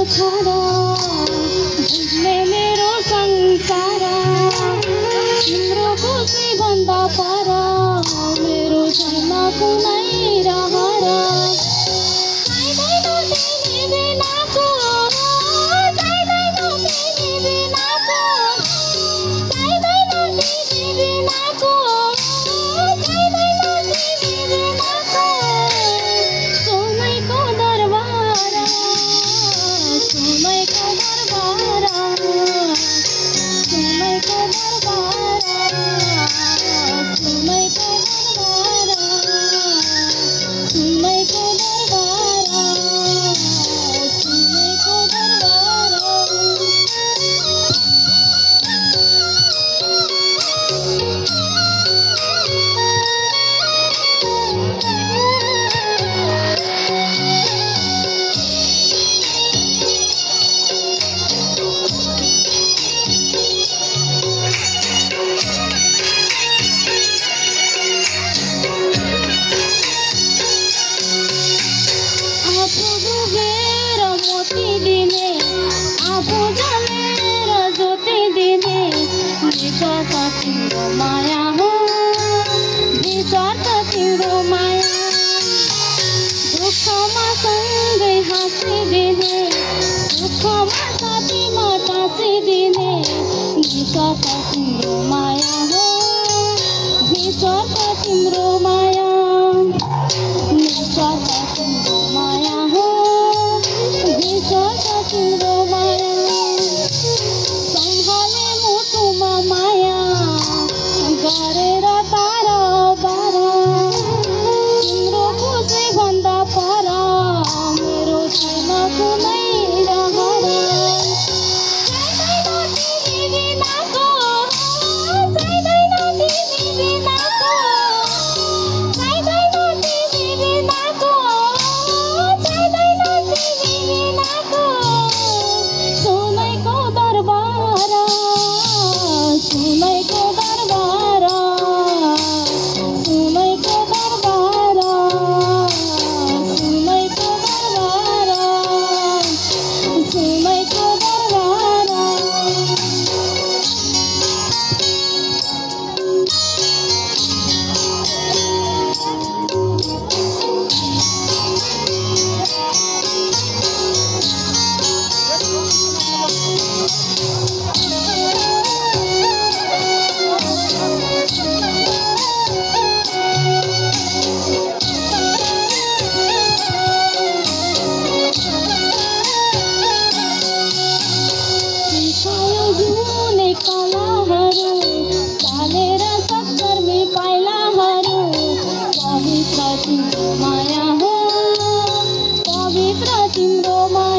छोरा बुझ्ने मेरो संसार तिम्रो खुसी भन्दा पर मेरो छैन कुनै रहर चाहिँदैन तिमी बिनाको चाहिँदैन तिमी बिनाको चाहिँदैन तिमी बिनाको चाहिँदैन तिमी बिनाको सोनाइको दरबार सोनाइको दरबार सोनाइको दरबार सोनाइको दरबार सोनाइको दरबार सोनाइको दरबार आफू डुबेर मोती दिने आफू जमेर ज्योति दिने विचार त तिम्रो माया हो विचार त तिम्रो माया दुःखमा सँगै हाँसिदिने दुःखमा साथीमा टाँसिदिने विचार त तिम्रो माया हो विचार त तिम्रो माया विचार त तिम्रो माया हो विचार त तिम्रो माया सम्हाले मुटुमा माया गरेर तार बार तिम्रो खुसी भन्दा पर मेरो छैन कुनै रहर चाहिँदैन तिमी बिनाको चाहिँदैन तिमी बिनाको चाहिँदैन तिमी बिनाको चाहिँदैन तिमी बिनाको सोनाइको दरबार सोनाइको दरबार सोनाइको दरबार सोनाइको दरबार सोनाइको दरबार सिकायो जुनै कलाहरू चालेर सत्कर्मी पाइलाहरू पवित्र तिम्रो माया हो पवित्र तिम्रो माया